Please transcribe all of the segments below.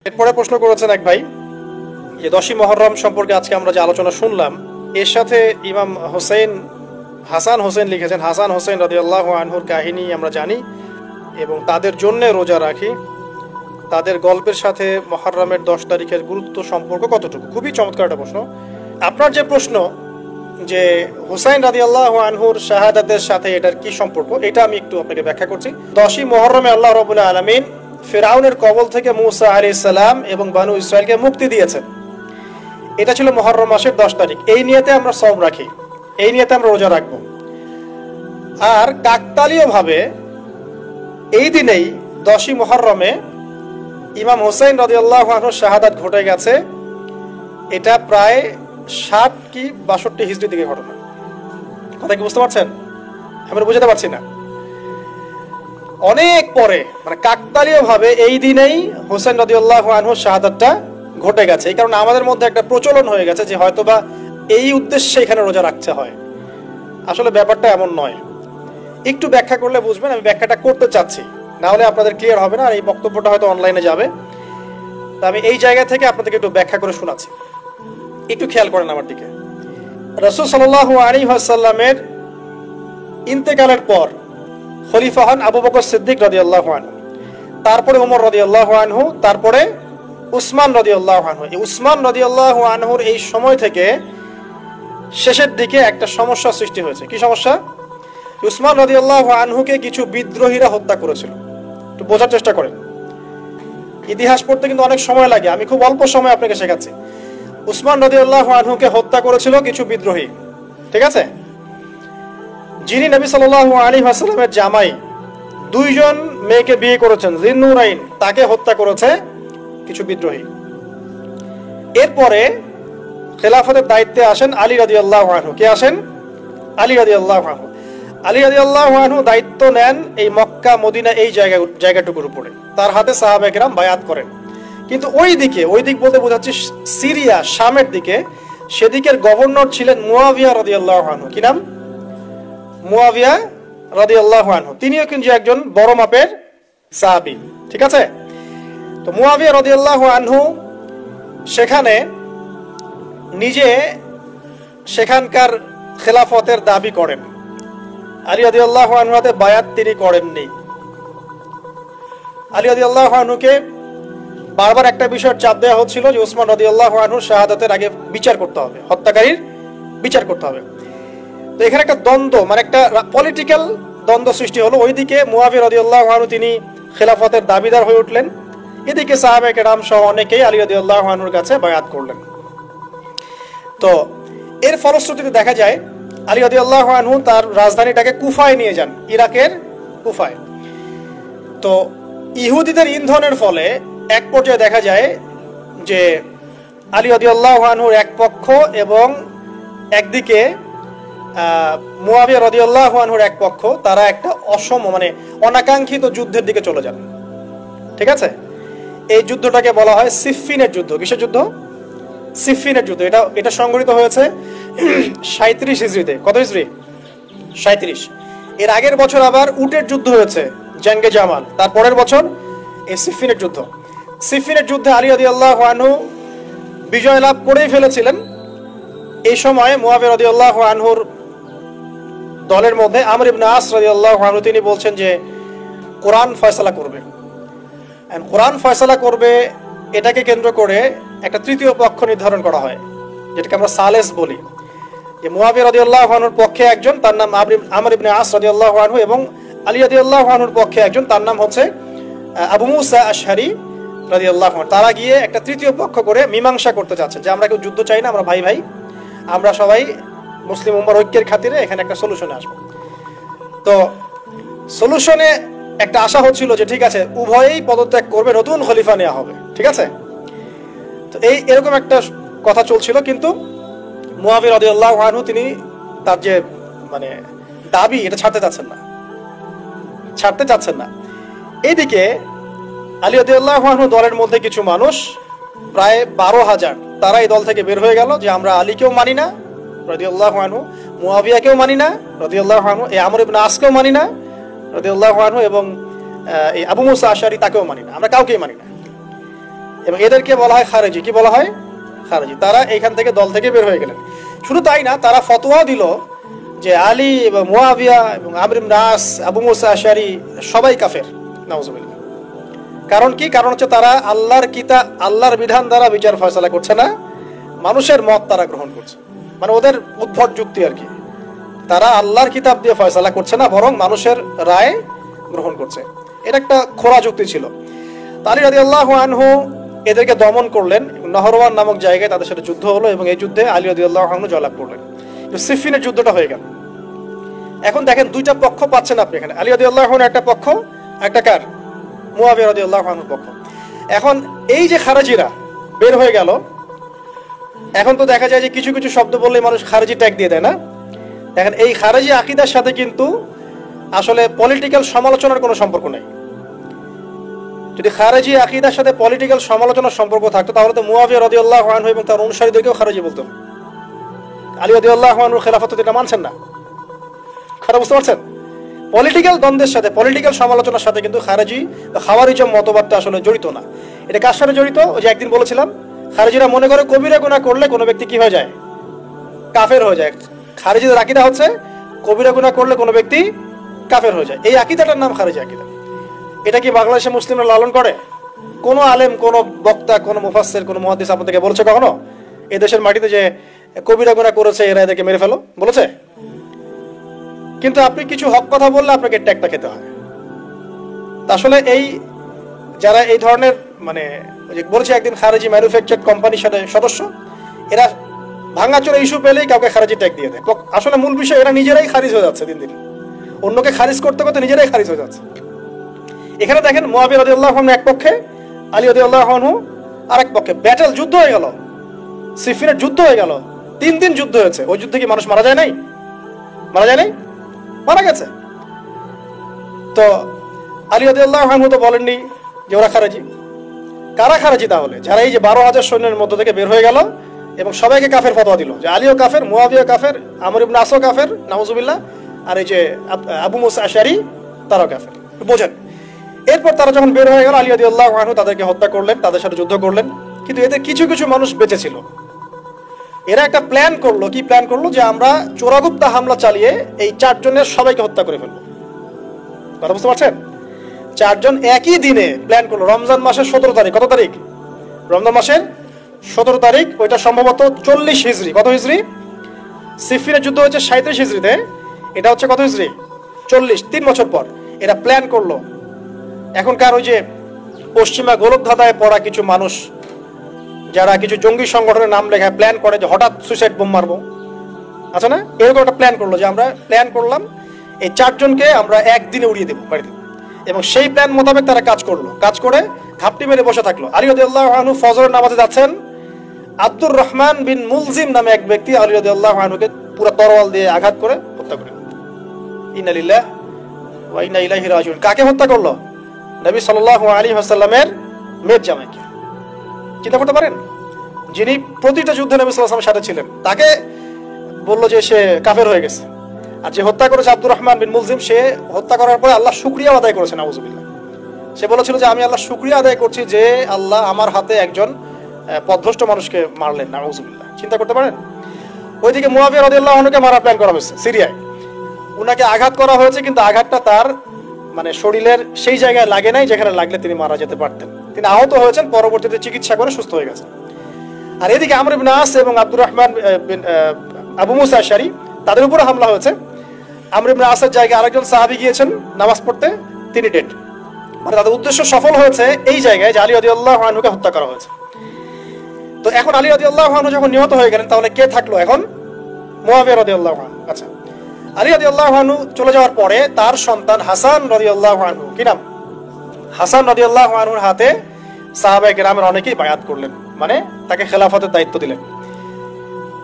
এরপরে প্রশ্ন করেছেন এক ভাই যে 10ই মুহররম সম্পর্কে আজকে আমরা যে আলোচনা শুনলাম এর সাথে ইমাম হাসান হোসেন লিখেছেন। হাসান হোসেন রাদিয়াল্লাহু আনহুর কাহিনী আমরা জানি এবং তাদের জন্য রোজা রাখি। তাদের গল্পের সাথে মুহররমের 10 তারিখের গুরুত্ব সম্পর্ক কতটুকু? খুবই চমৎকার একটা প্রশ্ন। আপনার যে প্রশ্ন যে হুসাইন রাদিয়াল্লাহু আনহুর শাহাদাতের সাথে এটার কি সম্পর্ক, এটা আমি একটু আপনাকে ব্যাখ্যা করছি। 10ই মুহররমে আল্লাহ রাব্বুল আলামিন ফিরআউনের কবল থেকে মুসা আলাইহিস সালাম এবং বনু ইসরাইলকে মুক্তি দিয়েছেন। এটা ছিল মুহররম মাসের 10 তারিখ। এই নিয়তে আমরা সওম রাখি, এই নিয়তে আমরা রোজা রাখব। আর কাকতালীয়ভাবে এই দিনেই 10ই মুহররমে ইমাম হুসাইন রাদিয়াল্লাহু আনহুর শাহাদাত ঘটে গেছে। এটা প্রায় 60 কি 62 হিজরি দিকে ঘটনা। কথা কি বুঝতে পারছেন? আমরা বুঝতে পারছি না। অনেক পরে মানে কাকতালীয়ভাবে এই দিনেই হুসাইন রাদিয়াল্লাহু আনহুর শাহাদাতটা ঘটে গেছে। এই কারণে আমাদের মধ্যে একটা প্রচলন হয়ে গেছে যে হয়তোবা এই উদ্দেশ্যে এখানে রোজা রাখতে হয়। আসলে ব্যাপারটা এমন নয়। একটু ব্যাখ্যা করলে বুঝবেন, আমি ব্যাখ্যাটা করতে চাচ্ছি, না হলে আপনাদের ক্লিয়ার হবে না। আর এই বক্তব্যটা হয়তো অনলাইনে যাবে। তা আমি এই জায়গা থেকে আপনাদেরকে একটু ব্যাখ্যা করে শোনাচ্ছি। একটু খেয়াল করেন আমার দিকে। রাসূল সাল্লাল্লাহু আলাইহি ওয়াসাল্লামের ইন্তেকালের পর খলিফা হন আবু বকর সিদ্দিক রাদিয়াল্লাহু আনহু, তারপরে ওমর রাদিয়াল্লাহু আনহু, তারপরে উসমান রাদিয়াল্লাহু আনহু। এই উসমান রাদিয়াল্লাহু আনহুর এই সময় থেকে শেষের দিকে একটা সমস্যা সৃষ্টি হয়েছে। কি সমস্যা? উসমান রাদিয়াল্লাহু আনহুকে কিছু বিদ্রোহীরা হত্যা করেছিল। একটু বোঝার চেষ্টা করেন। ইতিহাস পড়তে কিন্তু অনেক সময় লাগে, আমি খুব অল্প সময় আপনাকে শেখাচ্ছি। উসমান রাদিয়াল্লাহু আনহুকে হত্যা করেছিল কিছু বিদ্রোহী, ঠিক আছে? যিনি নবী সাল্লাল্লাহু আলাইহি ওয়াসাল্লামের জামাই, 2 জন মেয়েকে বিয়ে করেছেন, জিন্নুরাইন, তাকে হত্যা করেছে কিছু বিদ্রোহী। এরপরে খেলাফতের দায়িত্বে আসেন আলী রাদিয়াল্লাহু আনহু। কে আসেন? আলী রাদিয়াল্লাহু আনহু। আলী রাদিয়াল্লাহু আনহু দায়িত্ব নেন এই মক্কা মদিনা এই জায়গাটুকুর উপরে। তার হাতে সাহাবায়ে কেরাম বায়াত করেন। কিন্তু ওই দিক বলতে বোঝাচ্ছি সিরিয়া, শামের দিকে, সেদিকের গভর্নর ছিলেন মুয়াবিয়া রাদিয়াল্লাহু আনহু। কি নাম? মুয়াবিয়া রাদিয়াল্লাহু আনহু। তিনিও কিন্তু একজন বড় মাপের সাহাবী, ঠিক আছে? তো মুয়াবিয়া রাদিয়াল্লাহু আনহু সেখানে নিজে সেখানকার খেলাফতের দাবি করেন। আলী রাদিয়াল্লাহু আনহুর হাতে বায়াত তিনি করেননি। আলী রাদিয়াল্লাহু আনহুকে বারবার একটা বিষয়ের চাপ দেওয়া হচ্ছিল যে উসমান রাদিয়াল্লাহু আনহুর শাহাদাতের আগে বিচার করতে হবে, হত্যাকারীর বিচার করতে হবে। তো এখানে একটা দ্বন্দ্ব, মানে একটা পলিটিক্যাল দ্বন্দ্ব সৃষ্টি হলো। ওইদিকে মুয়াবিয়া রাদিয়াল্লাহু আনহু তিনি খেলাফতের দাবিদার হয়ে উঠলেন, এদিকে সাহাবায়ে কেরাম সহ অনেকেই আলী রাদিয়াল্লাহু আনহুর কাছে বায়াত করলেন। তো এর ফলশ্রুতিতে দেখা যায় আলী রাদিয়াল্লাহু আনহু তার রাজধানীটাকে কুফায় নিয়ে যান, ইরাকের কুফায়। তো ইহুদিদের ইন্ধনের ফলে এক পর্যায়ে দেখা যায় যে আলী রাদিয়াল্লাহু আনহুর এক পক্ষ এবং একদিকে মুয়াবিয়া রাদিয়াল্লাহু আনহুর এক পক্ষ, তারা একটা মানে অনাকাঙ্ক্ষিত যুদ্ধের দিকে চলে যান, ঠিক আছে? এই যুদ্ধটাকে বলা হয় সিফফিনের যুদ্ধ। কিসের যুদ্ধ? সিফফিনের যুদ্ধ। এটা সংঘটিত হয়েছে 37 হিজরিতে। কত হিজরি? 37। এর আগের বছর আবার উটের যুদ্ধ হয়েছে, জঙ্গে জামাল। তার পরের বছর এই সিফফিনের যুদ্ধ। সিফফিনের যুদ্ধে আলী রাদিয়াল্লাহু আনহু বিজয় লাভ করেই ফেলেছিলেন। এই সময় মুয়াবিয়া রাদিয়াল্লাহু আনহুর দলের মধ্যে আমর ইবনে আস রাদিয়াল্লাহু আনহু তিনি বলছেন যে কোরআন ফয়সালা করবে। কোরআন ফয়সালা করবে, এটাকে কেন্দ্র করে একটা তৃতীয় পক্ষ নির্ধারণ করা হয়, যেটাকে আমরা সালেস বলি। যে মুয়াবিয়া রাদিয়াল্লাহু আনহুর পক্ষে একজন, তার নাম আমর ইবনে আস রাদিয়াল্লাহু আনহু, এবং আলী রাদিয়াল্লাহু আনহুর পক্ষে একজন, তার নাম হচ্ছে আবু মুসা আশআরী রাদিয়াল্লাহু আনহু। তারা গিয়ে একটা তৃতীয় পক্ষ করে মীমাংসা করতে চাচ্ছে যে আমরা কেউ যুদ্ধ চাই না, আমরা ভাই ভাই, আমরা সবাই মুসলিম উম্মার ঐক্যের খাতিরে এখানে একটা সলিউশনে আসবো। তো সলিউশনে একটা আশা হচ্ছিল যে ঠিক আছে, উভয়েই পদত্যাগ করবে, নতুন খলিফা নেওয়া হবে, ঠিক আছে? তো এরকম একটা কথা চলছিল। কিন্তু মুয়াবিয়া রাদিয়াল্লাহু আনহু তিনি তার যে মানে দাবি, এটা ছাড়তে চাচ্ছেন না। এইদিকে আলী রাদিয়াল্লাহু আনহু দলের মধ্যে কিছু মানুষ, প্রায় 12,000, তারা এই দল থেকে বের হয়ে গেল যে আমরা আলীকেও মানি না রাদিয়াল্লাহু আনহু, মুয়াবিয়াকেও মানি না রাদিয়াল্লাহু আনহু, এই আমর ইবনে আসকেও মানি না রাদিয়াল্লাহু আনহু, এবং এই আবু মুসা আশআরী তাকেও মানি না, আমরা কাউকেই মানি না। এবং এদেরকে বলা হয় খারেজি। কি বলা হয়? খারেজি। তারা এইখান থেকে দল থেকে বের হয়ে গেলেন। শুধু তাই না, তারা ফতোয়া দিল যে আলী এবং মুয়াবিয়া এবং আমর ইবনে আস, আবু মুসা আশআরী সবাই কাফের। নাউজুবিল্লাহ। কারণ কি? কারণ হচ্ছে তারা আল্লাহর কিতাব, আল্লাহর বিধান দ্বারা বিচার ফয়সালা করছে না, মানুষের মত তারা গ্রহণ করছে। মানে ওদের উদ্ভট যুক্তি আর কি। তারা আল্লাহর কিতাব দিয়ে ফয়সালা করছে না, বরং মানুষের রায় গ্রহণ করছে। এটা একটা খোরা যুক্তি ছিল। আলী রাদিয়াল্লাহু আনহু এদেরকে দমন করলেন। নহরওয়ান নামক জায়গায় তাদের সাথে যুদ্ধ হলো এবং এই যুদ্ধে আলী রাদিয়াল্লাহু আনহু জয়লাভ করলেন। সিফিনের যুদ্ধটা হয়ে গেল। এখন দেখেন দুইটা পক্ষ পাচ্ছেন আপনি এখানে। আলী রাদিয়াল্লাহু আনহু একটা পক্ষ, একটা কার? মুয়াবিয়া রাদিয়াল্লাহু আনহুর পক্ষ। এখন এই যে খারেজিরা বের হয়ে গেল, এখন তো দেখা যায় যে কিছু কিছু শব্দ বললে মানুষ খারেজি ট্যাগ দিয়ে দেয় না? দেখেন এই খারেজি আকীদার সাথে কিন্তু আসলে পলিটিক্যাল সমালোচনার কোনো সম্পর্ক নেই। যদি খারেজি আকীদার সাথে পলিটিক্যাল সমালোচনার সম্পর্ক থাকতো তাহলে তো মুয়াবিয়া রাদিয়াল্লাহু আনহু এবং তার অনুসারীদেরকেও খারেজি বলতো। আলী রাদিয়াল্লাহু আনহুর খেলাফত এটা মানছেন না। কথা বুঝতে পারছেন? পলিটিক্যাল দ্বন্দ্বের সাথে, পলিটিক্যাল সমালোচনার সাথে কিন্তু খারেজি বা খাওয়ারিজম মতবাদটা আসলে জড়িত না। এটা কার সাথে জড়িত? ওই যে একদিন বলেছিলাম, খারেজিরা মনে করে কবিরা গুনাহ করলে কোনো ব্যক্তি কি হয়ে যায়? কাফের হয়ে যায়। খারেজিদের আকীদা হচ্ছে কবিরা গুনাহ করলে কোনো ব্যক্তি কাফের হয়ে যায়। এই আকীদাটার নাম খারেজি আকীদা। এটা কি বাংলাদেশে মুসলিমরা লালন করে? কোনো আলেম, কোনো বক্তা, কোনো মুফাসসির, কোনো মুহাদ্দিস আপনাদেরকে বলেছে কখনো এই দেশের মাটিতে যে কবিরা গুনাহ করেছে এরা এদেরকে মেরে ফেলো? বলেছে? কিন্তু আপনি কিছু হক কথা বললে আপনাকে ট্যাগটা খেতে হয়। আসলে এই যারা এই ধরনের মানে বলছে একদিন খারেজি ম্যানুফ্যাকচার কোম্পানির সাথে সদস্য, এরা ভাঙাচোরা ইস্যু পেলেই কাউকে খারেজি ট্যাগ দিয়ে দেয়। আসলে মূল বিষয় এরা নিজেরাই খারিজ হয়ে যাচ্ছে দিন দিন। অন্যকে খারিজ করতে করতে নিজেরাই খারিজ হয়ে যাচ্ছে। এখানে দেখেন মুয়াবিয়া রাদিয়াল্লাহু আনহু এক পক্ষে, আলী রাদিয়াল্লাহু আনহু আরেক পক্ষে। ব্যাটল, যুদ্ধ হয়ে গেল, সিফিনের যুদ্ধ হয়ে গেল। 3 দিন যুদ্ধ হয়েছে। ওই যুদ্ধে কি মানুষ মারা যায় নাই? মারা যায় নাই? মারা গেছে। তো আলী রাদিয়াল্লাহু আনহু তো বলেননি যে ওরা খারেজি। কারা খারেজি তাহলে? যারা এই যে 12,000 সৈন্যের মধ্য থেকে বের হয়ে গেল এবং সবাইকে কাফের ফতোয়া দিল যে আলীও কাফের, মুয়াবিয়া কাফের, আমর ইবনে আসও কাফের, নাউজুবিল্লাহ, আর এই যে আবু মুসা আশআরী তারাও কাফের। বোঝেন? এরপর তারা যখন বের হয়ে গেল, আলী রাদিয়াল্লাহু আনহু তাদেরকে হত্যা করলেন, তাদের সাথে যুদ্ধ করলেন। কিন্তু এদের কিছু কিছু মানুষ বেঁচে ছিল। এরা একটা প্ল্যান করলো। কি প্ল্যান করলো? যে আমরা চোরাগুপ্তা হামলা চালিয়ে এই 4 জনের সবাইকে হত্যা করে ফেলবো। কথা বুঝতে পারছেন? 4 জন একই দিনে প্ল্যান করলো। রমজান মাসের 17 তারিখ। কত তারিখ? রমজান মাসের 17 তারিখ। ওইটা সম্ভবত 40 হিজরি। কত হিজরি? সিফিনের যুদ্ধ হচ্ছে 37 হিজরিতে, এটা হচ্ছে কত হিজরি? 40, 3 বছর পর এরা প্ল্যান করলো। এখনকার ওই যে পশ্চিমা গোলকধাঁধায় পড়া কিছু মানুষ যারা কিছু জঙ্গি সংগঠনের নাম লেখা প্ল্যান করে যে হঠাৎ সুইসাইড বোম মারবো, আচ্ছা না, এরকম একটা প্ল্যান করলো যে আমরা প্ল্যান করলাম এই 4 জনকে আমরা একদিনে উড়িয়ে দেবো বাড়িতে। এবং সেই প্ল্যান মোতাবেক তারা কাজ করলো। কাজ করে ঘাপটি মেরে বসে থাকলো। আলী রাদিয়াল্লাহু আনহু ফজরের নামাজে যাচ্ছেন, আব্দুর রহমান বিন মুলজিম নামে এক ব্যক্তি আলী রাদিয়াল্লাহু আনহুকে পুরো তরোয়াল দিয়ে আঘাত করে হত্যা করে। ইন্না লিল্লাহি ওয়া ইন্না ইলাইহি রাজিউন। কাকে হত্যা করলো? নবী সাল্লাল্লাহু আলাইহি ওয়াসাল্লামের মেয়ের জামাইকে। চিন্তা করতে পারেন? যিনি প্রতিটা যুদ্ধে নবী সাল্লাল্লাহু আলাইহি ওয়াসাল্লামের সাথে ছিলেন, তাকে বললো যে সে কাফের হয়ে গেছে। আর যে হত্যা করেছে আব্দুর রহমান বিন মুলজিম, সে হত্যা করার পরে আল্লাহ শুকরিয়া আদায় করেছে। নাউজুবিল্লাহ। সে বলেছিল যে আমি আল্লাহ শুকরিয়া আদায় করছি যে আল্লাহ আমার হাতে একজন পথভ্রষ্ট মানুষকে মারলেন। নাউজুবিল্লাহ। চিন্তা করতে পারেন? ওইদিকে মুয়াবিয়া রাদিয়াল্লাহু আনহুকে মারার প্ল্যান করা হয়েছে সিরিয়ায়। উনাকে আঘাত করা হয়েছে, কিন্তু আঘাতটা তার মানে শরীরের সেই জায়গায় লাগে নাই যেখানে লাগলে তিনি মারা যেতে পারতেন। তিনি আহত হয়েছেন, পরবর্তীতে চিকিৎসা করে সুস্থ হয়ে গেছেন। আর এদিকে আমর ইবনে আস এবং আব্দুর রহমান আবু মুসা আশআরী তাদের উপরে হামলা হয়েছে। আমর ইবনে আসের জায়গায় আরেকজন সাহাবী গিয়েছেন নামাজ পড়তে, তিনি ডেড। মানে তাদের উদ্দেশ্য সফল হয়েছে এই জায়গায় যে আলী রাদিয়াল্লাহু আনহুকে হত্যা করা হয়েছে। তো এখন আলী রাদিয়াল্লাহু আনহু যখন নিহত হয়ে গেলেন, তাহলে কে থাকলো এখন? মুয়াবিয়া রাদিয়াল্লাহু আনহু। আচ্ছা, আলী রাদিয়াল্লাহু আনহু চলে যাওয়ার পরে তার সন্তান হাসান রাদিয়াল্লাহু আনহু, কি নাম? হাসান রাদিয়াল্লাহু আনহুর হাতে সাহাবায়ে কেরামের অনেকেই বায়াত করলেন, মানে তাকে খেলাফতের দায়িত্ব দিলেন।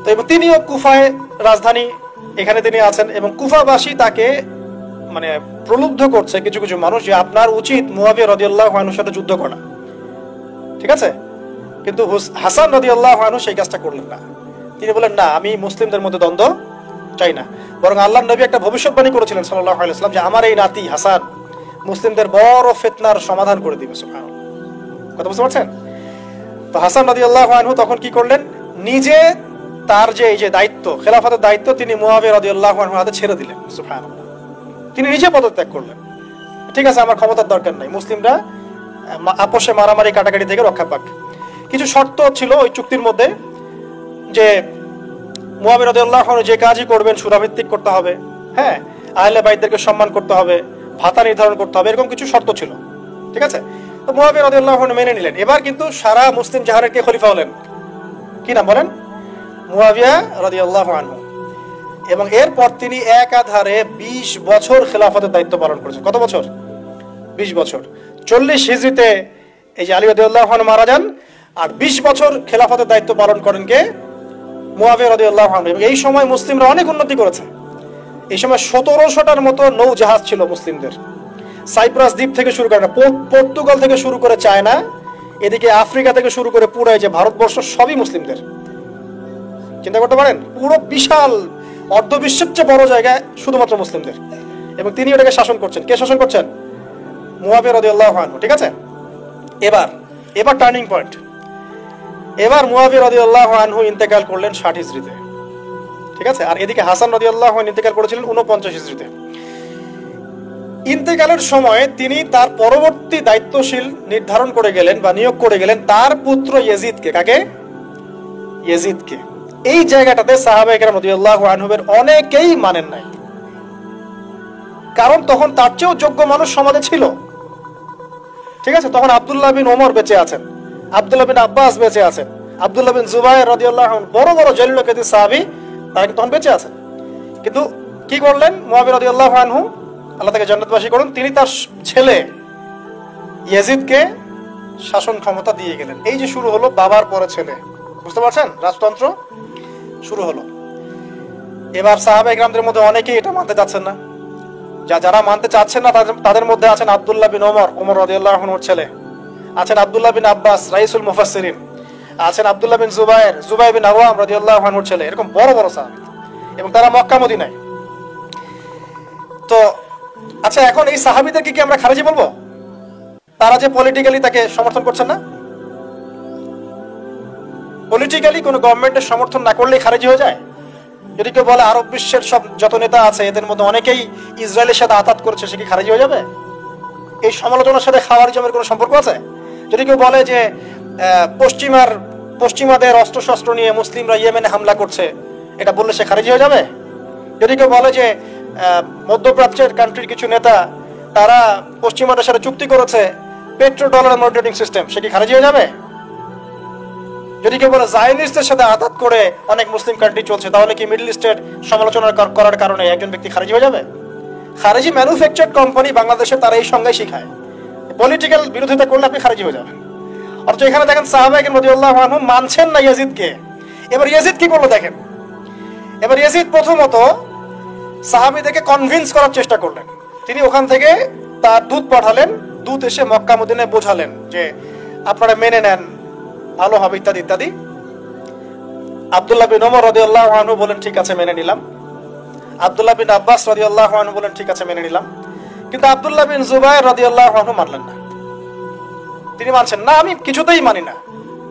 তো এবং তিনিও কুফায় রাজধানী, এখানে তিনি আছেন এবং কুফাবাসী তাকে মানে প্রলুব্ধ করছে কিছু কিছু মানুষ যে আপনার উচিত মুয়াবিয়া রাদিয়াল্লাহু আনহুর সাথে যুদ্ধ করা। ঠিক আছে? কিন্তু হাসান রাদিয়াল্লাহু আনহু সেই কাজটা করলেন না। তিনি বলেন না, আমি মুসলিমদের মধ্যে দ্বন্দ্ব চাই না, বরং আল্লাহর নবী একটা ভবিষ্যৎবাণী করেছিলেন সাল্লাল্লাহু আলাইহি ওয়াসাল্লাম যে আমার এই নাতি হাসান মুসলিমদের বড় ফিতনার সমাধান করে দিবে। সুবহানাল্লাহ। কথা বুঝতে পারছেন? তো হাসান রাদিয়াল্লাহু আনহু তখন কি করলেন, নিজে তার যে এই যে দায়িত্ব, খেলাফতের দায়িত্ব, তিনি মুয়াবিয়া রাদিয়াল্লাহু আনহুর হাতে ছেড়ে দিলেন। সুবহানাল্লাহ, তিনি নিজে পদত্যাগ করলেন। ঠিক আছে, আমার ক্ষমতার দরকার নাই, মুসলিমরা আপোষে মারামারি কাটাকাটি থেকে রক্ষা পাক। কিছু শর্ত ছিল ওই চুক্তির মধ্যে, যে মুয়াবিয়া রাদিয়াল্লাহু আনহু যে কাজই করবেন সুরাভিত্তিক করতে হবে, হ্যাঁ, আহলে বাইতদেরকে সম্মান করতে হবে, ভাতা নির্ধারণ করতে হবে, এরকম কিছু শর্ত ছিল। ঠিক আছে, তো মুয়াবিয়া রাদিয়াল্লাহু আনহু মেনে নিলেন। এবার কিন্তু সারা মুসলিম জাহারের কে খলিফা হলেন? কি নাম বলেন? মুয়াবিয়া রাদিয়াল্লাহু আনহু। এবং এরপর তিনি একাধারে 20 বছর খেলাফতের দায়িত্ব পালন করেছেন। কত বছর? 20 বছর। 40 হিজরিতে এই যে আলী রাদিয়াল্লাহু আনহু মারা যান, আর 20 বছর খেলাফতের দায়িত্ব পালন করেন কে? মুয়াবিয়া রাদিয়াল্লাহু আনহু। এবং এই সময় মুসলিমরা অনেক উন্নতি করেছে। এই সময় 1700টার মতো নৌ জাহাজ ছিল মুসলিমদের। সাইপ্রাস দ্বীপ থেকে শুরু করে, পর্তুগাল থেকে শুরু করে চায়না, এদিকে আফ্রিকা থেকে শুরু করে পুরো যে ভারতবর্ষ, সবই মুসলিমদের। চিন্তা করতে পারেন, পুরো বিশাল অর্ধবিশ্বের চেয়ে বড় জায়গায় শুধুমাত্র মুসলিমদের, এবং তিনি ওটাকে শাসন করছেন। কে শাসন করছেন? মুয়াবিয়া রাদিয়াল্লাহু আনহু। ঠিক আছে, এবার টার্নিং পয়েন্ট। এবার মুয়াবিয়া রাদিয়াল্লাহু আনহু ইন্তেকাল করলেন 60 হিজরিতে। ঠিক আছে, আর এদিকে হাসান রাদিয়াল্লাহু আনহু ইন্তেকাল করেছিলেন 49 হিজরিতে। ইন্তেকালের সময় তিনি তার পরবর্তী দায়িত্বশীল নির্ধারণ করে গেলেন বা নিয়োগ করে গেলেন তার পুত্র ইয়াজিদকে। কাকে? ইয়াজিদকে। এই জায়গাটাতে সাহাবায়ে কেরাম রাদিয়াল্লাহু আনহুর অনেকেই মানেন নাই, কারণ তখন তার চেয়েও যোগ্য মানুষ সমাজে ছিল। ঠিক আছে, তখন আব্দুল্লাহ বিন ওমর বেঁচে আছেন, আব্দুল্লাহ বিন আব্বাস বেঁচে আছেন, আব্দুল্লাহ বিন জুবায়ের রাদিয়াল্লাহু আনহু, বড় বড় জলিল কাদির সাহাবী, তারা কিন্তু তখন বেঁচে আছেন। কিন্তু কি করলেন মুয়াবিয়া রাদিয়াল্লাহু আনহু, আল্লাহ তাকে জান্নাতবাসী করুন, তিনি তার ছেলে ইয়াজিদকে শাসন ক্ষমতা দিয়ে গেলেন। এই যে শুরু হলো বাবার পরে ছেলে, বুঝতে পারছেন, রাজতন্ত্র শুরু হলো। এবার সাহাবায়ে কেরামদের মধ্যে অনেকেই এটা মানতে চাচ্ছেন না। যারা মানতে চাচ্ছেন না তাদের মধ্যে আছেন আব্দুল্লাহ বিন ওমর রাদিয়াল্লাহু আনহুর ছেলে, আছেন আব্দুল্লাহ বিন আব্বাস রাইসুল মুফাসসিরিন, আছেন আব্দুল্লাহ বিন জুবায়ের বিন আওয়াম রাদিয়াল্লাহু আনহুর ছেলে, এরকম বড় বড় সাহাবী, এবং তারা মক্কা মদিনায়। তো আচ্ছা, এখন এই সাহাবীদেরকে কি আমরা খারেজি বলবো? তারা যে পলিটিক্যালি তাকে সমর্থন করছেন না, পলিটিক্যালি কোনো গভর্নমেন্টের সমর্থন না করলেই খারেজি হয়ে যায়? যদি কেউ বলে আরব বিশ্বের সব যত নেতা আছে এদের মধ্যে অনেকেই ইসরায়েলের সাথে আতাত করেছে, সে কি খারেজি হয়ে যাবে? এই সমালোচনার সাথে খাওয়ারিজমের কোনো সম্পর্ক আছে? যদি কেউ বলে যে পশ্চিমাদের অস্ত্রশস্ত্র নিয়ে মুসলিমরা ইয়েমেনে হামলা করছে, এটা বললে সে খারেজি হয়ে যাবে? যদি কেউ বলে যে মধ্যপ্রাচ্যের কান্ট্রির কিছু নেতা তারা পশ্চিমাদের সাথে চুক্তি করেছে পেট্রো ডলার মনিটরিং সিস্টেম, সে কি খারেজি হয়ে যাবে? যদি কেউ বলে জায়নিস্টদের সাথে আঘাত করে অনেক মুসলিম কান্ট্রি চলছে, তাহলে কি মিডল ইস্টের সমালোচনা করার কারণে একজন ব্যক্তি খারিজি হয়ে যাবে? খারিজি ম্যানুফ্যাকচার্ড কোম্পানি বাংলাদেশে তারা এই সংজ্ঞায় শিখায়, পলিটিক্যাল বিরোধিতা করলে আপনি খারিজি হয়ে যাবেন। অথচ এখানে দেখেন সাহাবায়ে কেরাম রাদিয়াল্লাহু আনহু মানছেন না ইয়াজিদকে। এবার ইয়াজিদ কি করলো দেখেন। এবার ইয়াজিদ প্রথমত সাহাবীদেরকে কনভিন্স করার চেষ্টা করলেন। তিনি ওখান থেকে তার দূত পাঠালেন, দূত এসে মক্কা মদিনায় বোঝালেন যে আপনারা মেনে নেন, ভালো হবে, ইত্যাদি ইত্যাদি। আব্দুল্লাহ বিন ওমর রাদিয়াল্লাহু আনহু বলেন ঠিক আছে মেনে নিলাম। আব্দুল্লাহ বিন আব্বাস রাদিয়াল্লাহু আনহু বলেন ঠিক আছে মেনে নিলাম। কিন্তু আব্দুল্লাহ বিন জুবায়ের রাদিয়াল্লাহু আনহু মানলেন না। তিনি মানছেন না, আমি কিছুতেই মানি না,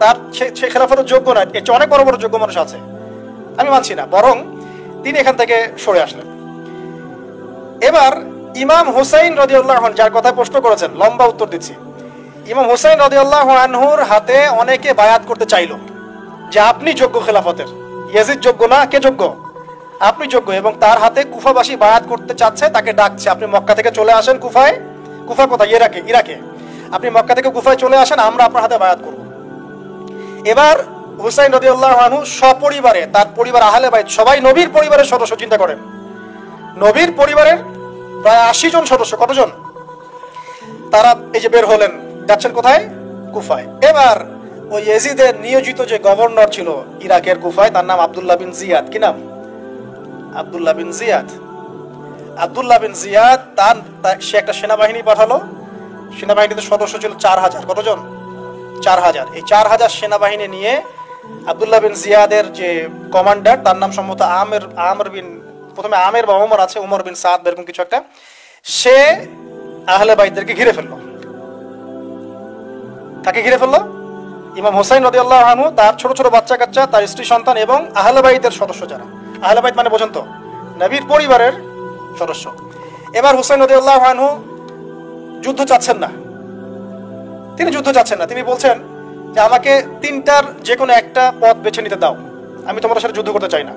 তার সে খেলাফতের যোগ্য না, এর চেয়ে অনেক বড় বড় যোগ্য মানুষ আছে, আমি মানছি না। বরং তিনি এখান থেকে সরে আসলেন। এবার ইমাম হুসাইন রাদিয়াল্লাহু আনহু, যার কথা প্রশ্ন করেছেন, লম্বা উত্তর দিচ্ছি। ইমাম হুসাইন রাদিয়াল্লাহু আনহুর হাতে অনেকে বায়াত করতে চাইলো যে আপনি যোগ্য খেলাফতের, ইয়াজিদ যোগ্য না, কে যোগ্য? আপনি যোগ্য। এবং তার হাতে কুফাবাসী বায়াত করতে চাচ্ছে, তাকে ডাকছে আপনি মক্কা থেকে চলে আসেন কুফায়। কুফা কোথায়? ইরাকে। আপনি মক্কা থেকে কুফায় চলে আসেন, আমরা আপনার হাতে বায়াত করব। এবার হুসাইন রাদিয়াল্লাহু আনহু সপরিবারে, তার পরিবার আহলে বাইত সবাই নবীর পরিবারের সদস্য, চিন্তা করেন, নবীর পরিবারের প্রায় 80 জন সদস্য। কতজন? তারা এই যে বের হলেন, যাচ্ছেন কোথায়? কুফায়। এবার ওই ইয়াজিদের নিয়োজিত যে গভর্নর ছিল ইরাকের কুফায়, তার নাম আব্দুল্লাহ বিন জিয়াদ। কি নাম? আব্দুল্লাহ বিন জিয়াদ। আব্দুল্লাহ বিন জিয়াদ সে একটা সেনাবাহিনী পাঠালো। সেনাবাহিনীতে সদস্য ছিল 4000। কতজন? 4000। এই 4000 সেনাবাহিনী নিয়ে আব্দুল্লাহ বিন জিয়াদের যে কমান্ডার, তার নাম সম্ভবত আমের বিন, প্রথমে আমের বা ওমর আছে, ওমর বিন সাদ এরকম কিছু একটা, সে আহলে বাইতদেরকে ঘিরে ফেললো। তাকে ঘিরে ফেললো। ইমাম হুসাইন রাদিয়াল্লাহু আনহু, তার ছোট ছোট বাচ্চা কাচ্চা, তার স্ত্রী সন্তান এবং আহলে বাইতের সদস্য যারা, আহলে বাইত মানে বোঝেন তো, নবীর পরিবারের সদস্য। এবার হুসাইন রাদিয়াল্লাহু আনহু যুদ্ধ চাচ্ছেন না, তিনি যুদ্ধ চাচ্ছেন না, তিনি বলছেন যে আমাকে তিনটার যে কোনো একটা পথ বেছে নিতে দাও, আমি তোমাদের সাথে যুদ্ধ করতে চাই না।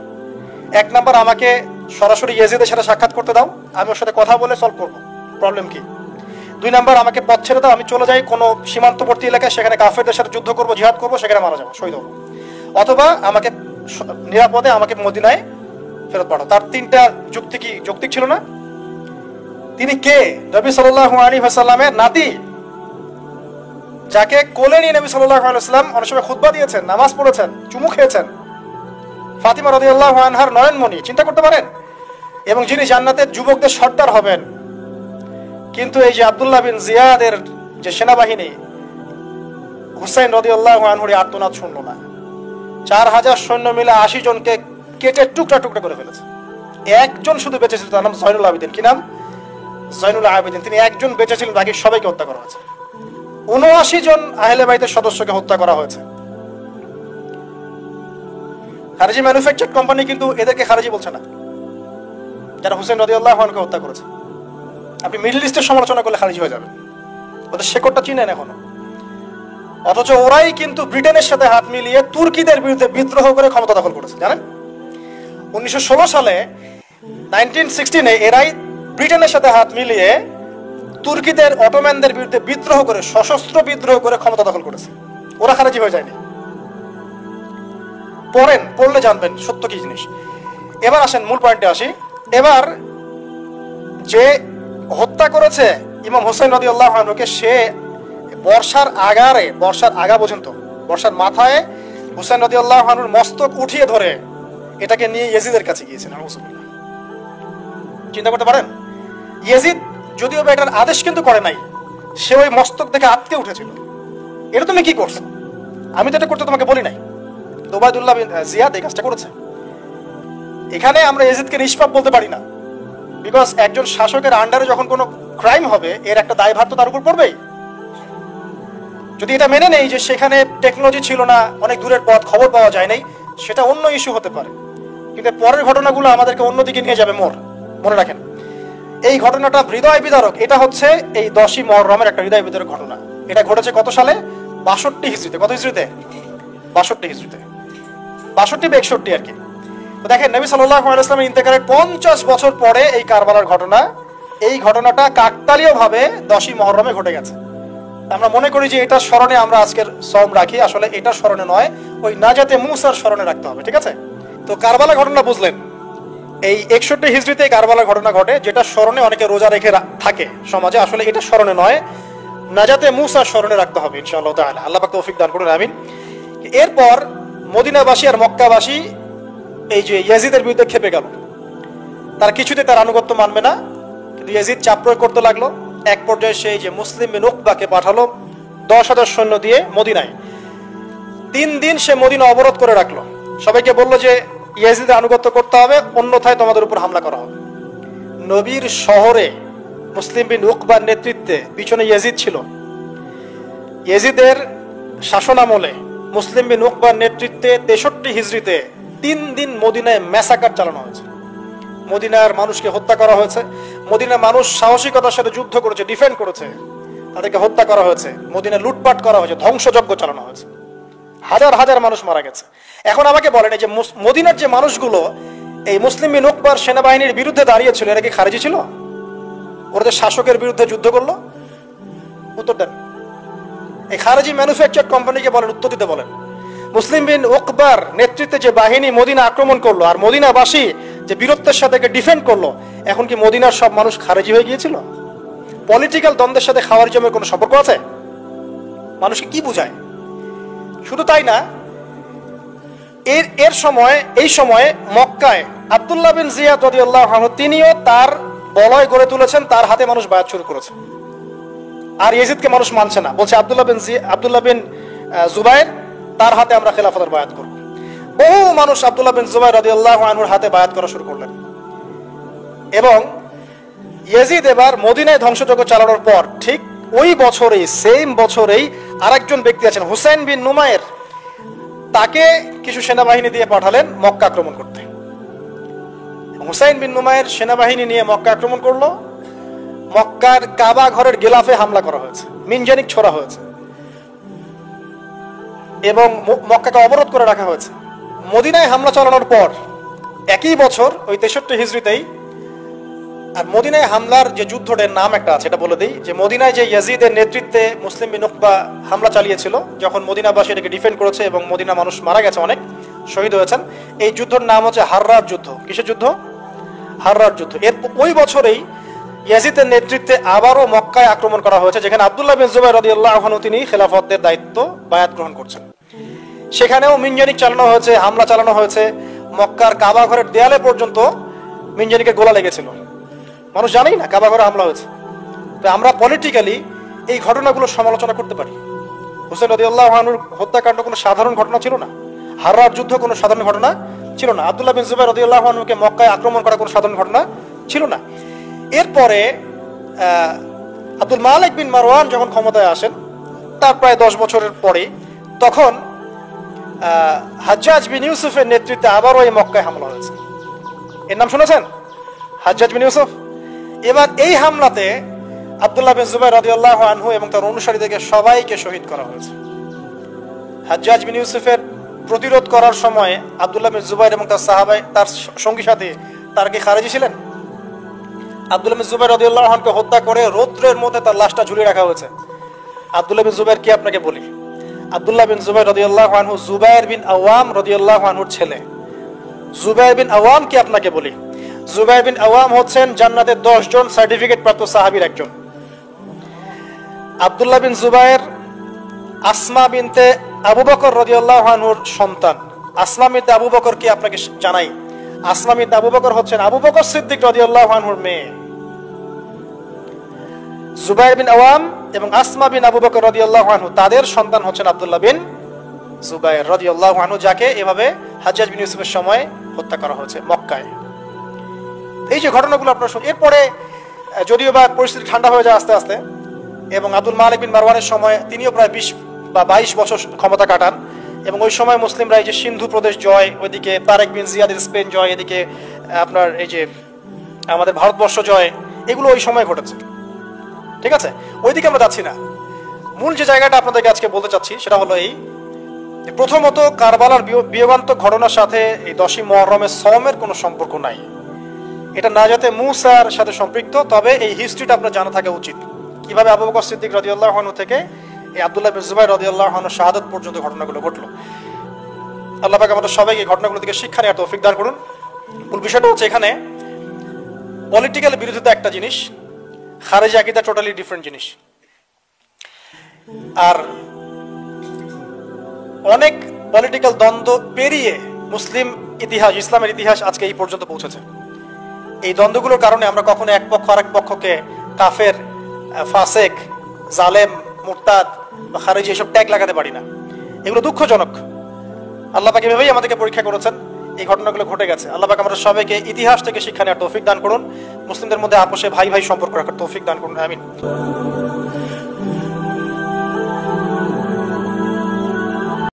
এক নাম্বার, আমাকে সরাসরি ইয়েজিদের সাথে সাক্ষাৎ করতে দাও, আমি ওর সাথে কথা বলে সলভ করবো প্রবলেম কি। দুই নাম্বার, আমাকে পথ ছেড়ে দাও, আমি চলে যাই কোনো সীমান্তবর্তী এলাকায়, সেখানে কাফেরদের সাথে যুদ্ধ করবো, জিহাদ করবো, সেখানে মারা যাবো, শহীদ হবো। অথবা আমাকে নিরাপদে আমাকে মদিনায় ফেরত পাঠাও। তার তিনটা যুক্তি কি যৌক্তিক ছিল না? তিনি কে? নবী সাল্লাল্লাহু আলাইহি ওয়াসাল্লামের নাতি, যাকে কোলে নিয়ে নবী সাল্লাল্লাহু আলাইহি ওয়াসাল্লাম অনেক সময় খুতবা দিয়েছেন, নামাজ পড়েছেন, চুমু খেয়েছেন। ফাতিমা রাদিয়াল্লাহু আনহার নয়নমণি, চিন্তা করতে পারেন, এবং যিনি জান্নাতের যুবকদের সর্দার হবেন। কিন্তু এই যে আব্দুল্লাহ বিন জিয়াদের যে সেনাবাহিনী, হুসাইন রাদিয়াল্লাহু আনহুর আর্তনাদ শুনল না। 4000 সৈন্য মিলে 80 জনকে কেটে টুকরা টুকরা করে ফেলেছে। একজন শুধু বেঁচে ছিল, তার নাম জয়নুল আবেদিন। কি নাম? জয়নুল আবেদিন। তিনি একজন বেঁচে ছিলেন, বাকি সবাইকে হত্যা করা হয়েছে। 79 জন আহলে বাইতের সদস্যকে হত্যা করা হয়েছে। খারেজি ম্যানুফ্যাকচার কোম্পানি কিন্তু এদেরকে খারেজি বলছে না, যারা হুসাইন রাদিয়াল্লাহু আনহুকে হত্যা করেছে। আপনি মিডল ইস্টের সমালোচনা করলে খারিজ হয়ে যাবেন, ওদের শেকড়টা চিনেন এখনো। অথচ ওরাই কিন্তু ব্রিটেনের সাথে হাত মিলিয়ে তুর্কিদের বিরুদ্ধে বিদ্রোহ করে ক্ষমতা দখল করেছে, জানেন? 1916 সালে 1916 এরাই ব্রিটেনের সাথে হাত মিলিয়ে তুর্কিদের, অটোম্যানদের বিরুদ্ধে বিদ্রোহ করে, সশস্ত্র বিদ্রোহ করে ক্ষমতা দখল করেছে। ওরা খারিজি হয়ে যায়নি। পড়েন, পড়লে জানবেন সত্য কি জিনিস। এবার আসেন মূল পয়েন্টে আসি। এবার যে হত্যা করেছে ইমাম হুসাইন রাদিয়াল্লাহু আনহুকে, সে বর্ষার আগারে, বর্ষার আগা বোঝেন তো, বর্ষার মাথায় হুসাইন রাদিয়াল্লাহু আনহুর মস্তক উঠিয়ে ধরে এটাকে নিয়ে ইয়েজিদের কাছে গিয়েছেন। নাউযুবিল্লাহ। চিন্তা করতে পারেন, ইয়েজিদ যদিও বা এটার আদেশ কিন্তু করে নাই, সে ওই মস্তক দেখে আটকে উঠেছিল। এটা তুমি কি করছো? আমি তো এটা করতে তোমাকে বলি নাই। উবাইদুল্লাহ বিন জিয়াদ এই কাজটা করেছে। এখানে আমরা ইয়েজিদকে নিষ্পাপ বলতে পারি না, বিকজ একজন শাসকের আন্ডারে যখন কোনো ক্রাইম হবে, এর একটা দায়ভার তো তার উপর পড়বেই। যদি এটা মেনে নেই যে সেখানে টেকনোলজি ছিল না, অনেক দূরের পথ, খবর পাওয়া যায় নাই, সেটা অন্য ইস্যু হতে পারে। কিন্তু পরের ঘটনাগুলো আমাদেরকে অন্যদিকে নিয়ে যাবে। মনে রাখেন, এই ঘটনাটা হৃদয় বিদারক। এটা হচ্ছে এই 10ই মুহররমের একটা হৃদয় বিদারক ঘটনা। এটা ঘটেছে কত সালে? 62 হিজরিতে। কত হিজরিতে? 62 হিজরিতে, 62 বা 61 আর কি। তো দেখেন, নবী সাল্লাল্লাহু আলাইহি ওয়াসাল্লামের ইন্তেকালের 50 বছর পরে এই কারবালার ঘটনা, এই ঘটনাটা কাকতালীয় ভাবে 10ই মুহররমে ঘটে গেছে। আমরা মনে করি যে এটা স্মরণে আমরা আজকের সওম রাখি, আসলে এটা স্মরণে নয়, ওই নাজাতে মুসার স্মরণে রাখতে হবে। ঠিক আছে? তো কারবালা ঘটনা বুঝলেন। এই 61 হিজরিতে কারবালা ঘটনা ঘটে, যেটা স্মরণে অনেকে রোজা রেখে থাকে সমাজে। আসলে এটা স্মরণে নয়, নাজাতে মুসার স্মরণে রাখতে হবে ইনশাআল্লাহ তাআলা। আল্লাহ পাক তৌফিক দান করুন, আমিন। এরপর মদিনাবাসী আর মক্কাবাসী এই যে ইয়াজিদের বিরুদ্ধে খেপে গেল। তার কিছুতে তার আনুগত্য মানবে না, কিন্তু ইয়াজিদ চাপ প্রয়োগ করতে লাগলো। এক পর্যায়ে সেই যে মুসলিম বিন উকবাকে পাঠালো 10,000 সৈন্য দিয়ে মদিনায়। 3 দিন সে মদিনা অবরোধ করে রাখলো। সবাইকে বললো যে ইয়াজিদের আনুগত্য করতে হবে, অন্যথায় তোমাদের উপর হামলা করা হবে। নবীর শহরে মুসলিম বিন উকবার নেতৃত্বে পিছনে ইয়াজিদ ছিল। ইয়াজিদের শাসনামলে মুসলিম বিন উকবার নেতৃত্বে 63 হিজরিতে 3 দিন মদিনায় ম্যাসাকার চালানো হয়েছে। মদিনার মানুষকে হত্যা করা হয়েছে। মদিনার মানুষ সাহসিকতার সাথে যুদ্ধ করেছে, ডিফেন্ড করেছে, তাদেরকে হত্যা করা হয়েছে। মদিনা লুটপাট করা হয়েছে, ধ্বংসযজ্ঞ চালানো হয়েছে, হাজার হাজার মানুষ মারা গেছে। এখন আমাকে বলেন, এই যে মদিনার যে মানুষগুলো এই মুসলিম বিন উকবার সেনাবাহিনীর বিরুদ্ধে দাঁড়িয়েছিল, এরা কি খারিজি ছিল? ওরা শাসকের বিরুদ্ধে যুদ্ধ করলো? উত্তর দেন। এই খারিজি ম্যানুফ্যাকচার কোম্পানিকে বলেন, উত্তর দিতে বলেন। মুসলিম বিন উকবার নেতৃত্বে যে বাহিনী মদিনা আক্রমণ করলো আর মদিনাবাসী যে বীরত্বের সাথে ডিফেন্ড করলো, এখন কি মদিনার সব মানুষ খারিজি হয়ে গিয়েছিল? পলিটিক্যাল দ্বন্দ্বের সাথে খাওয়ারিজমের কোনো সম্পর্ক আছে? মানুষকে কি বুঝায়? শুধু তাই না, এই সময়ে মক্কায় আব্দুল্লাহ বিন জিয়াদ রাদিয়াল্লাহু আনহু তিনিও তার বলয় গড়ে তুলেছেন, তার হাতে মানুষ বায়াত শুরু করেছে। আর ইয়াজিদকে মানুষ মানছে না, বলছে আব্দুল্লাহ বিন জুবাইর, তার হাতে আমরা খেলাফতের বায়াত করব। বহু মানুষ আব্দুল্লাহ বিন জুবাইর রাদিয়াল্লাহু আনহুর হাতে বায়াত করা শুরু করলেন। এবং ইয়াজিদ এবার মদিনায় ধ্বংসযজ্ঞ চালানোর পর ঠিক ওই বছরেই, সেম বছরেই আরেকজন ব্যক্তি আছেন হুসাইন বিন নুমায়ের, তাকে কিছু সেনাবাহিনী দিয়ে পাঠালেন মক্কা আক্রমণ করতে। হুসাইন বিন নুমায়ের সেনাবাহিনী নিয়ে মক্কা আক্রমণ করলো। মক্কার কাবা ঘরের গিলাফে হামলা করা হয়েছে, মিনজানিক ছোড়া হয়েছে এবং মক্কাকে অবরোধ করে রাখা হয়েছে। মদিনায় হামলা চালানোর পর একই বছর ওই 63 হিজরিতেই, আর মদিনায় হামলার যে যুদ্ধটার নাম একটা আছে এটা বলে দিই, যে মদিনায় যে ইয়াজিদের নেতৃত্বে মুসলিম বিন উকবা হামলা চালিয়েছিল, যখন মদিনাবাসী এটাকে ডিফেন্ড করেছে এবং মদিনা মানুষ মারা গেছে, অনেক শহীদ হয়েছেন, এই যুদ্ধের নাম হচ্ছে হাররার যুদ্ধ। কিসের যুদ্ধ? হাররার যুদ্ধ। এর ওই বছরেই ইয়াজিদের নেতৃত্বে আবারও মক্কায় আক্রমণ করা হয়েছে, যেখানে আব্দুল্লাহ বিন জুবাইর রাদিয়াল্লাহু আনহু তিনি খেলাফতের দায়িত্ব বায়াত গ্রহণ করছেন। সেখানেও মিনজানিক চালানো হয়েছে, হামলা চালানো হয়েছে। মক্কার কাবা ঘরের দেয়ালে পর্যন্ত মিনজানিকের গোলা লেগেছিল, মানুষ জানেই না কাবা ঘরে হামলা হয়েছে। তো আমরা পলিটিক্যালি এই ঘটনাগুলো সমালোচনা করতে পারি। হুসাইন রাদিয়াল্লাহু আনহুর হত্যাকাণ্ড কোনো সাধারণ ঘটনা ছিল না, হাররার যুদ্ধ কোনো সাধারণ ঘটনা ছিল না, আব্দুল্লাহ বিন জুবাইর রাদিয়াল্লাহু আনহুকে মক্কায় আক্রমণ করা কোনো সাধারণ ঘটনা ছিল না। এরপরে আব্দুল মালিক বিন মারওয়ান যখন ক্ষমতায় আসেন, তার প্রায় 10 বছরের পরে, তখন হাজ্জাজ বিন ইউসুফের নেতৃত্বে আবারও এই মক্কায় হামলা হয়েছে। এর নাম শুনেছেন? হাজ্জাজ বিন ইউসুফ। এবার এই হামলাতে আব্দুল্লাহ বিন জুবাইর রাদিয়াল্লাহু আনহু এবং তার অনুসারীদেরকে সবাইকে শহীদ করা হয়েছে। হাজ্জাজ বিন ইউসুফের প্রতিরোধ করার সময় আব্দুল্লাহ বিন জুবাইর এবং তার সাহাবায়ে, তার সঙ্গী সাথী, তারা কি খারেজি ছিলেন? আব্দুল্লাহ বিন জুবাইর রাদিয়াল্লাহু আনহুকে হত্যা করে রৌদ্রের মধ্যে তার লাশটা ঝুলিয়ে রাখা হয়েছে। আব্দুল্লাহ বিন জুবাইর কি আপনাকে বলি? আব্দুল্লাহ বিন জুবাইর রাদিয়াল্লাহু আনহু জুবাইর বিন আওয়াম রাদিয়াল্লাহু আনহুর ছেলে। জুবাইর বিন আওয়াম কি আপনাকে বলি? জুবাইর বিন আওয়াম হচ্ছেন জান্নাতের 10 জন সার্টিফিকেট প্রাপ্ত সাহাবীর একজন। আব্দুল্লাহ বিন জুবাইর আসমা বিনতে আবু বকর রাদিয়াল্লাহু আনহুর সন্তান। আসমা বিনতে আবু বকর কি আপনাকে জানাই? আসমা বিনতে আবু বকর হচ্ছেন আবু বকর সিদ্দিক রাদিয়াল্লাহু আনহুর মেয়ে। জুবাইর বিন আওয়াম এবং আসমা বিন আবু বকর রাদিয়াল্লাহু আনহু, তাদের সন্তান হচ্ছেন আব্দুল্লাহ বিন জুবাইর রাদিয়াল্লাহু আনহু, যাকে এভাবে হাজ্জাজ বিন ইউসুফের সময় হত্যা করা হয়েছে মক্কায়। এই যে ঘটনাগুলো আপনারা শুনুন। এরপরে যদিও বা পরিস্থিতি ঠান্ডা হয়ে যায় আস্তে আস্তে, এবং আব্দুল মালিক বিন মারওয়ানের সময় তিনিও প্রায় 20 বা 22 বছর ক্ষমতা কাটান, এবং ওই সময় মুসলিমরা এই যে সিন্ধু প্রদেশ জয়, ওইদিকে তারেক বিন জিয়াদের স্পেন জয়, এদিকে আপনার এই যে আমাদের ভারতবর্ষ জয়, এগুলো ওই সময় ঘটেছে। ঠিক আছে, ওইদিকে আমরা যাচ্ছি না। মূল যে জায়গাটা আপনাদেরকে আজকে বলতে চাচ্ছি সেটা হলো এই, প্রথমত কারবালার বিয়োগান্তক ঘটনার সাথে এই 10ই মুহররমের সওমের কোনো সম্পর্ক নাই। এটা নাজাতে মুসার সাথে সম্পৃক্ত, তবে এই হিস্ট্রিটা আপনার জানা থাকা উচিত, কিভাবে আবু বকর সিদ্দিক রাদিয়াল্লাহু আনহু থেকে এই আব্দুল্লাহ বিন জুবাইর রাদিয়াল্লাহু আনহু শাহাদাত পর্যন্ত ঘটনাগুলো ঘটলো। আল্লাহ পাক আমাদের সবাইকে ঘটনাগুলো থেকে শিক্ষা নেওয়ার তৌফিক দান করুন। মূল বিষয়টা হচ্ছে এখানে পলিটিক্যাল বিরোধিতা একটা জিনিস, খারেজি আকীদা টোটালি ডিফারেন্ট জিনিস। আর অনেক পলিটিক্যাল দ্বন্দ্ব পেরিয়ে মুসলিম ইতিহাস, ইসলামের ইতিহাস আজকে এই পর্যন্ত পৌঁছেছে। এই দ্বন্দ্বগুলোর কারণে আমরা কখনো এক পক্ষ আরেক পক্ষকে কাফের, ফাসেক, জালেম, মুরতাদ বা খারেজি এসব ট্যাগ লাগাতে পারি না। এগুলো দুঃখজনক। আল্লাহ পাক এভাবেই আমাদেরকে পরীক্ষা করেছেন, এই ঘটনাগুলো ঘটে গেছে। আল্লাহ পাক আমরা সবাইকে ইতিহাস থেকে শিক্ষা নেওয়ার তৌফিক দান করুন, মুসলিমদের মধ্যে আপোষে ভাই ভাই সম্পর্ক রাখার তৌফিক দান করুন। আমিন।